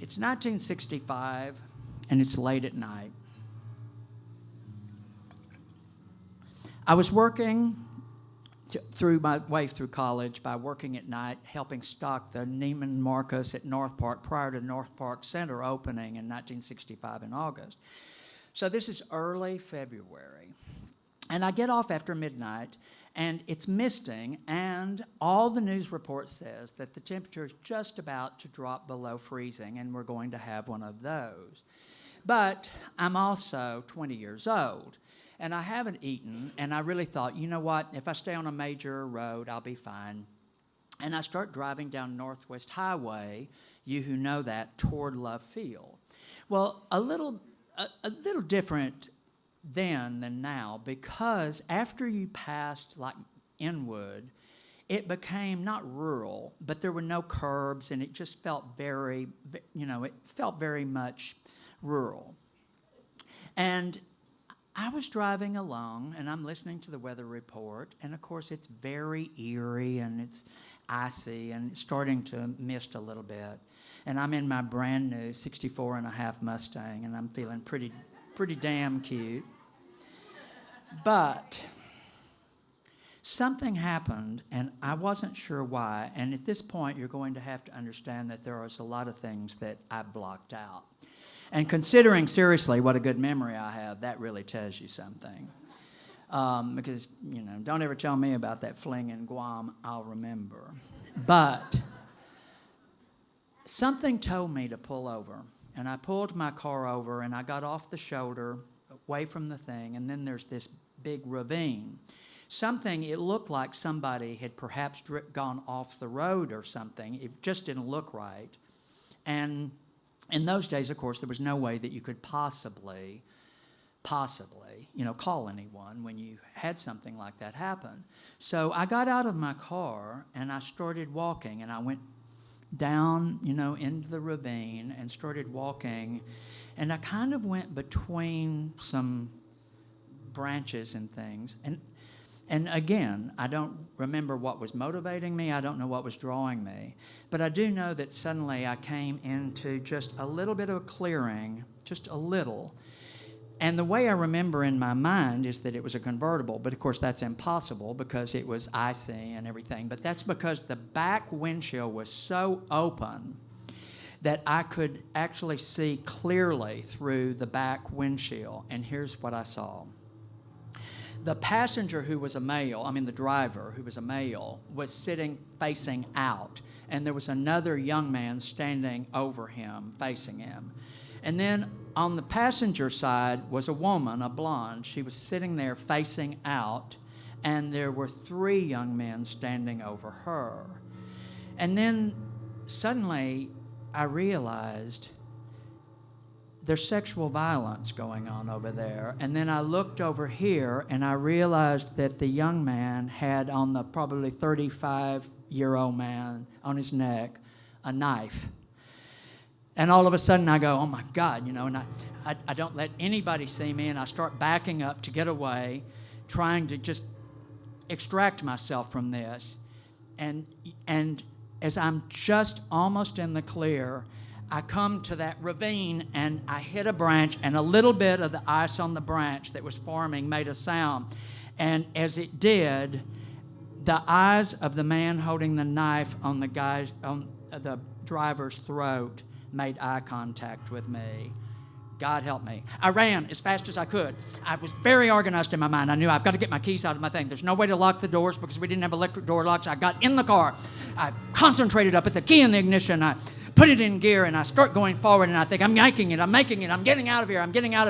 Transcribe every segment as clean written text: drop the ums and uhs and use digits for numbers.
It's 1965, and it's late at night. I was working through my way through college by working at night, helping stock the Neiman Marcus at North Park prior to North Park Center opening in 1965 in August. So this is early February. And I get off after midnight, and it's misting, and all the news report says that the temperature is just about to drop below freezing, and we're going to have one of those. But I'm also 20 years old, and I haven't eaten, and I really thought, you know what, if I stay on a major road, I'll be fine. And I start driving down Northwest Highway, you who know that, toward Love Field. Well, a little different then than now, because after you passed like Inwood, it became not rural, but there were no curbs, and it just felt very, it felt very much rural. And I was driving along, and I'm listening to the weather report, and of course it's very eerie, and it's icy, and it's starting to mist a little bit. And I'm in my brand new 64 and a half Mustang, and I'm feeling pretty damn cute. But something happened, and I wasn't sure why. And at this point, you're going to have to understand that there is a lot of things that I blocked out. And considering seriously what a good memory I have, that really tells you something. Because, don't ever tell me about that fling in Guam, I'll remember. But something told me to pull over. And I pulled my car over, and I got off the shoulder, away from the thing, and then there's this big ravine. It looked like somebody had perhaps gone off the road or something. It just didn't look right. And in those days, of course, there was no way that you could possibly, call anyone when you had something like that happen. So I got out of my car, and I started walking, and I went down, into the ravine and started walking, and I kind of went between some branches and things. And again, I don't remember what was motivating me. I don't know what was drawing me. But I do know that suddenly I came into just a little bit of a clearing, just a little. And the way I remember in my mind is that it was a convertible. But, of course, that's impossible because it was icy and everything. But that's because the back windshield was so open that I could actually see clearly through the back windshield. And here's what I saw. The passenger who was a male, the driver who was a male, was sitting facing out. And there was another young man standing over him, facing him. And then on the passenger side was a woman, a blonde. She was sitting there facing out. And there were 3 young men standing over her. And then suddenly I realized there's sexual violence going on over there. And then I looked over here, and I realized that the young man had on the probably 35-year-old man on his neck a knife. And all of a sudden I go, oh my God, and I don't let anybody see me, and I start backing up to get away, trying to just extract myself from this. And as I'm just almost in the clear, I come to that ravine, and I hit a branch, and a little bit of the ice on the branch that was forming made a sound. And as it did, the eyes of the man holding the knife on the driver's throat made eye contact with me. God help me. I ran as fast as I could. I was very organized in my mind. I knew I've got to get my keys out of my thing. There's no way to lock the doors because we didn't have electric door locks. I got in the car. I concentrated, I put the key in the ignition. I put it in gear, and I start going forward, and I think, I'm making it, I'm getting out of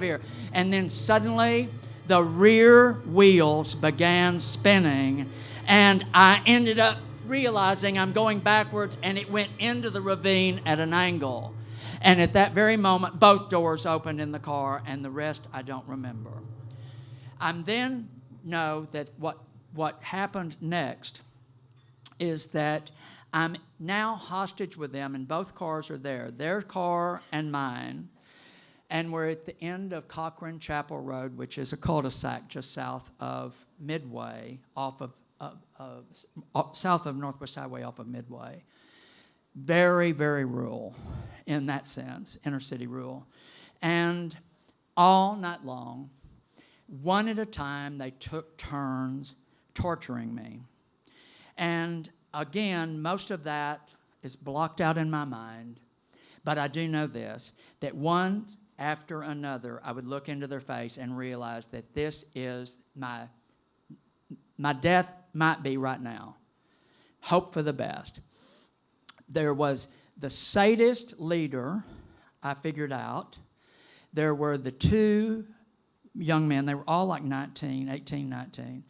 here. And then suddenly, the rear wheels began spinning, and I ended up realizing I'm going backwards, and it went into the ravine at an angle. And at that very moment, both doors opened in the car, and the rest I don't remember. I then know that what happened next is that I'm now hostage with them, and both cars are there, their car and mine. And we're at the end of Cochran Chapel Road, which is a cul-de-sac just south of Midway, south of Northwest Highway off of Midway. Very, very rural in that sense, inner city rural. And all night long, one at a time, they took turns torturing me. And again, most of that is blocked out in my mind. But I do know this, that one after another, I would look into their face and realize that this is my death might be right now. Hope for the best. There was the sadist leader, I figured out. There were the two young men, they were all like 18, 19.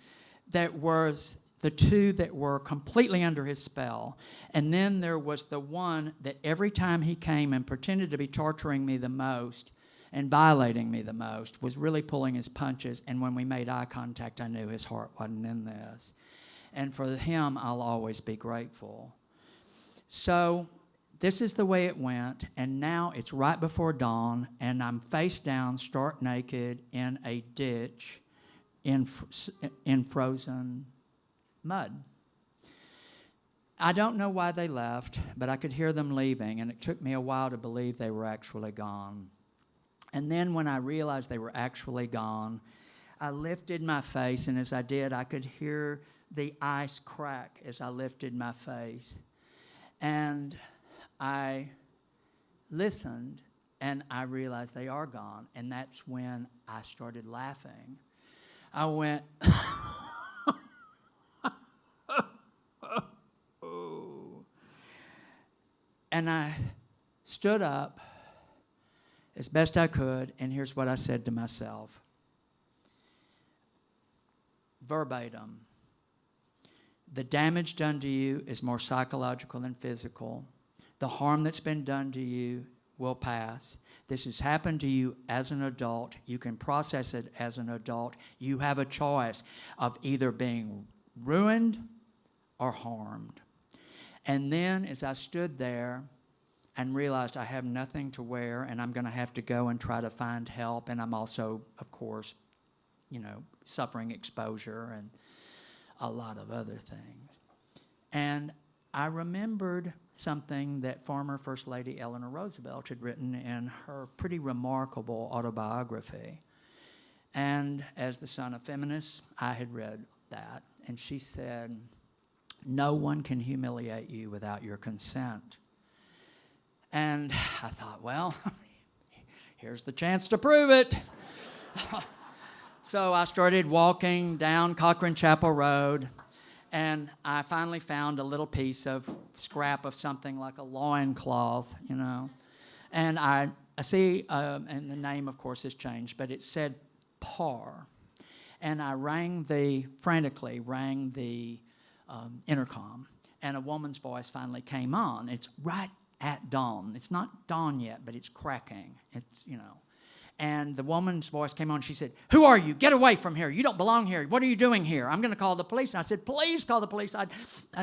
That was the two that were completely under his spell. And then there was the one that every time he came and pretended to be torturing me the most and violating me the most was really pulling his punches. And when we made eye contact, I knew his heart wasn't in this. And for him, I'll always be grateful. So this is the way it went. And now it's right before dawn, and I'm face down, stark naked, in a ditch in frozen mud. I don't know why they left, but I could hear them leaving, and it took me a while to believe they were actually gone. And then when I realized they were actually gone, I lifted my face, and as I did, I could hear the ice crack as I lifted my face. And I listened, and I realized they are gone, and that's when I started laughing. I went, and I stood up as best I could, and here's what I said to myself. Verbatim. The damage done to you is more psychological than physical. The harm that's been done to you will pass. This has happened to you as an adult. You can process it as an adult. You have a choice of either being ruined or harmed. And then as I stood there and realized I have nothing to wear and I'm going to have to go and try to find help, and I'm also, of course, suffering exposure and a lot of other things. And I remembered something that former First Lady Eleanor Roosevelt had written in her pretty remarkable autobiography. And as the son of feminists, I had read that. And she said, "No one can humiliate you without your consent." And I thought, well, here's the chance to prove it. So I started walking down Cochran Chapel Road, and I finally found a little piece of scrap of something like a loincloth, And I see, and the name, of course, has changed, but it said PAR. And I frantically rang the intercom, and a woman's voice finally came on. It's right at dawn. It's not dawn yet, but it's cracking. And the woman's voice came on. She said, "Who are you? Get away from here. You don't belong here. What are you doing here? I'm going to call the police." And I said, "Please call the police. I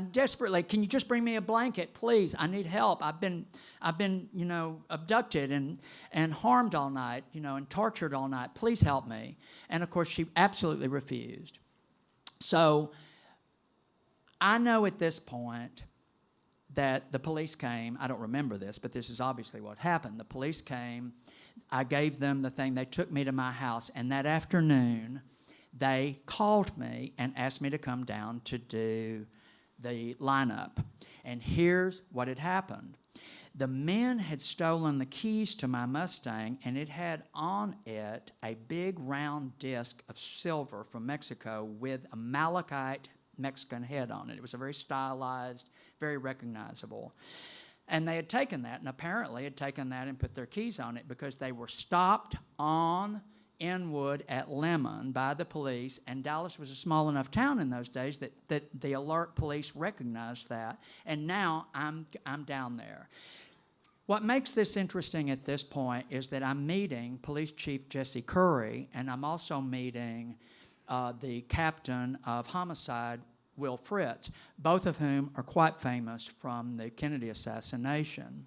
desperately, can you just bring me a blanket, please? I need help. I've been abducted and harmed all night, and tortured all night. Please help me." And of course, she absolutely refused. So I know at this point that the police came. I don't remember this, but this is obviously what happened. The police came. I gave them the thing. They took me to my house, and that afternoon, they called me and asked me to come down to do the lineup. And here's what had happened. The men had stolen the keys to my Mustang, and it had on it a big round disc of silver from Mexico with a malachite Mexican head on it. It was a very stylized, very recognizable. And they had taken that, and apparently had taken that and put their keys on it because they were stopped on Inwood at Lemon by the police, and Dallas was a small enough town in those days that the alert police recognized that, and now I'm down there. What makes this interesting at this point is that I'm meeting Police Chief Jesse Curry, and I'm also meeting the captain of homicide, Will Fritz, both of whom are quite famous from the Kennedy assassination.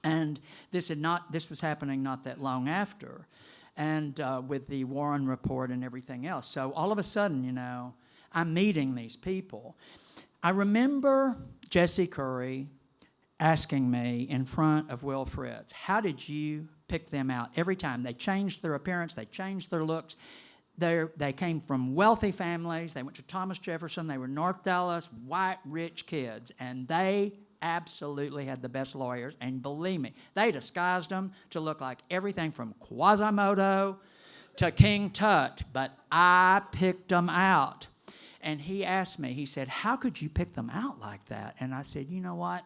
And this was happening not that long after, and with the Warren report and everything else. So all of a sudden, I'm meeting these people. I remember Jesse Curry asking me in front of Will Fritz, how did you pick them out every time? They changed their appearance, they changed their looks. They came from wealthy families. They went to Thomas Jefferson. They were North Dallas, white, rich kids. And they absolutely had the best lawyers. And believe me, they disguised them to look like everything from Quasimodo to King Tut. But I picked them out. And he asked me, he said, how could you pick them out like that? And I said, you know what?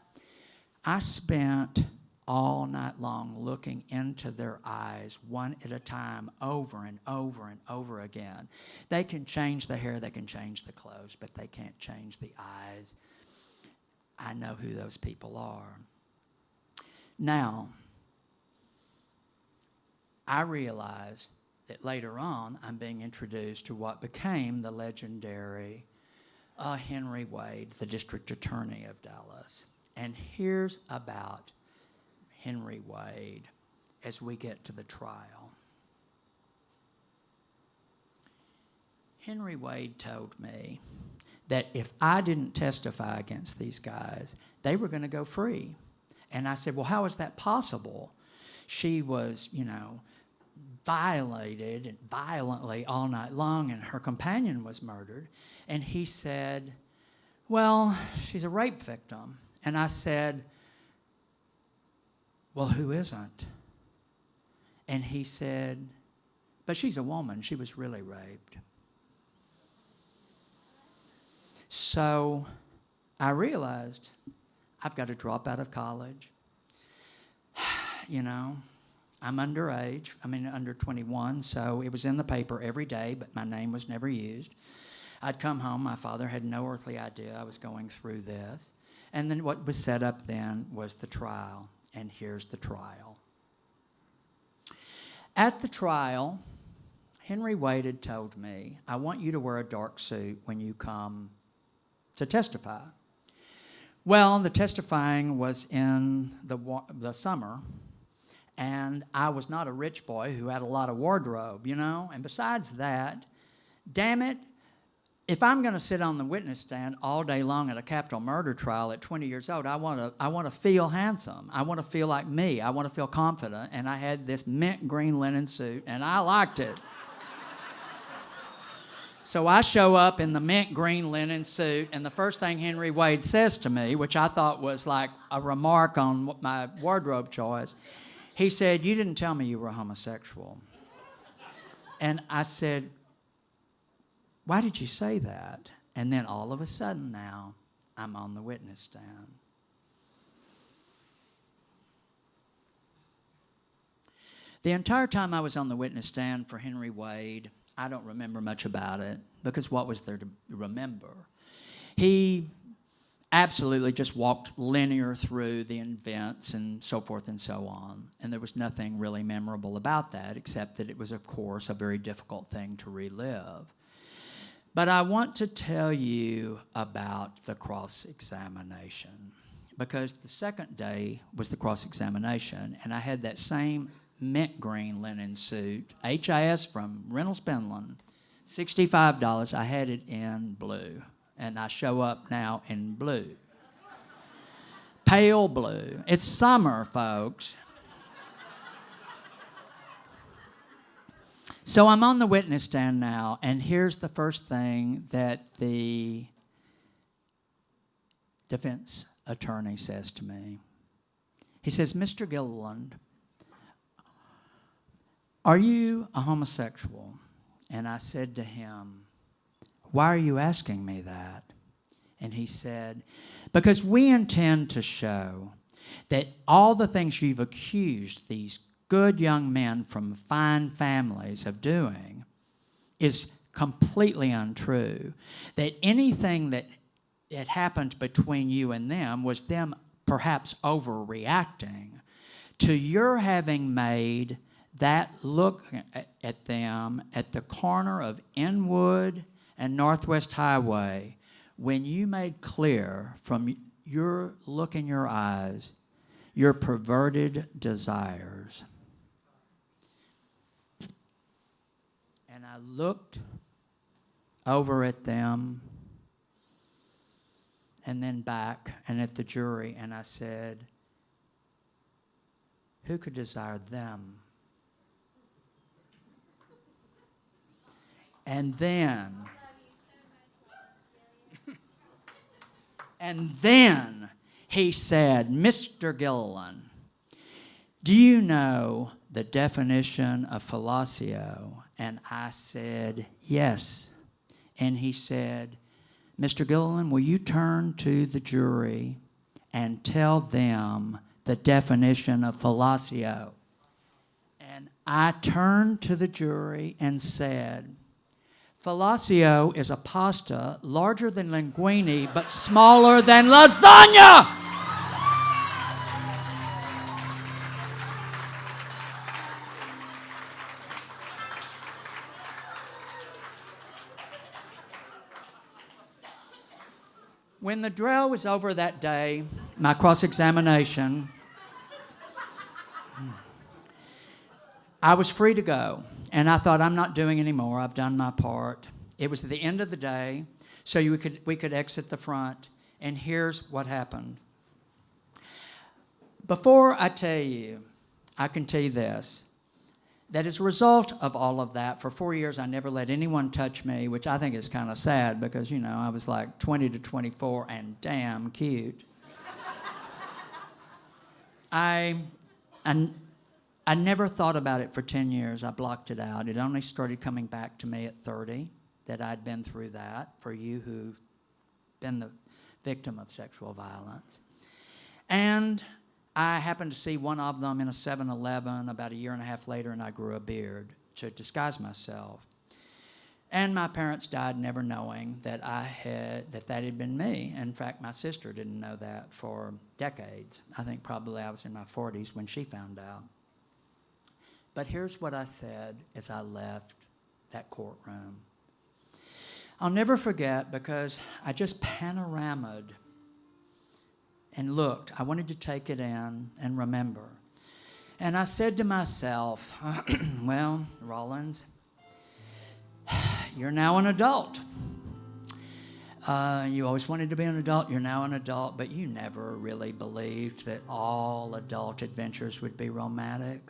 I spent all night long looking into their eyes one at a time, over and over and over again. They can change the hair, they can change the clothes, but they can't change the eyes. I know who those people are. Now, I realize that later on I'm being introduced to what became the legendary Henry Wade, the district attorney of Dallas. And here's about Henry Wade as we get to the trial. Henry Wade told me that if I didn't testify against these guys, they were going to go free. And I said, well, how is that possible? She was, violated violently all night long, and her companion was murdered. And he said, well, she's a rape victim. And I said, well, who isn't? And he said, but she's a woman. She was really raped. So I realized I've got to drop out of college. I'm underage. Under 21, so it was in the paper every day, but my name was never used. I'd come home. My father had no earthly idea I was going through this. And then what was set up then was the trial. And here's the trial. At the trial, Henry Wade had told me, I want you to wear a dark suit when you come to testify. Well, the testifying was in the summer, and I was not a rich boy who had a lot of wardrobe, And besides that, damn it, if I'm going to sit on the witness stand all day long at a capital murder trial at 20 years old, I want to feel handsome. I want to feel like me. I want to feel confident. And I had this mint green linen suit, and I liked it. So I show up in the mint green linen suit, and the first thing Henry Wade says to me, which I thought was like a remark on my wardrobe choice, he said, you didn't tell me you were homosexual. And I said, why did you say that? And then all of a sudden now, I'm on the witness stand. The entire time I was on the witness stand for Henry Wade, I don't remember much about it, because what was there to remember? He absolutely just walked linear through the events and so forth and so on. And there was nothing really memorable about that, except that it was, of course, a very difficult thing to relive. But I want to tell you about the cross-examination, because the second day was the cross-examination, and I had that same mint green linen suit, HIS from Reynolds Penland, $65. I had it in blue, and I show up now in blue. Pale blue. It's summer, folks. So I'm on the witness stand now, and here's the first thing that the defense attorney says to me. He says, Mr. Gilliland, are you a homosexual? And I said to him, why are you asking me that? And he said, because we intend to show that all the things you've accused these good young men from fine families of doing is completely untrue. That anything that had happened between you and them was them perhaps overreacting to your having made that look at them at the corner of Inwood and Northwest Highway when you made clear from your look in your eyes your perverted desires. And I looked over at them, and then back and at the jury, and I said, who could desire them? And then he said, Mr. Gilliland, do you know the definition of fellatio? And I said, yes. And he said, Mr. Gilliland, will you turn to the jury and tell them the definition of fellatio? And I turned to the jury and said, fellatio is a pasta larger than linguine but smaller than lasagna. When the drill was over that day, my cross-examination, I was free to go. And I thought, I'm not doing any more. I've done my part. It was at the end of the day, so we could exit the front. And here's what happened. Before I tell you, I can tell you this, that as a result of all of that, for 4 years I never let anyone touch me, which I think is kind of sad because, you know, I was like 20 to 24 and damn cute. I never thought about it for 10 years. I blocked it out. It only started coming back to me at 30, that I'd been through that, for you who've been the victim of sexual violence. And I happened to see one of them in a 7-Eleven about a year and a half later, and I grew a beard to disguise myself. And my parents died never knowing that that had been me. In fact, my sister didn't know that for decades. I think probably I was in my 40s when she found out. But here's what I said as I left that courtroom. I'll never forget, because I just panoramaed and looked. I wanted to take it in and remember. And I said to myself, well, Rollins, you're now an adult. You always wanted to be an adult. You're now an adult, but you never really believed that all adult adventures would be romantic.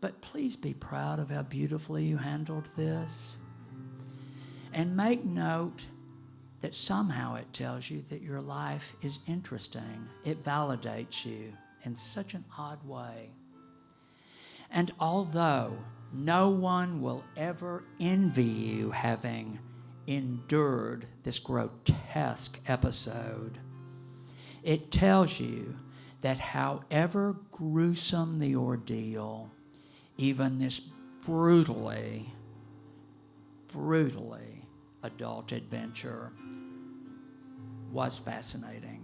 But please be proud of how beautifully you handled this. And make note that somehow it tells you that your life is interesting. It validates you in such an odd way. And although no one will ever envy you having endured this grotesque episode, it tells you that however gruesome the ordeal, even this brutally adult adventure was fascinating.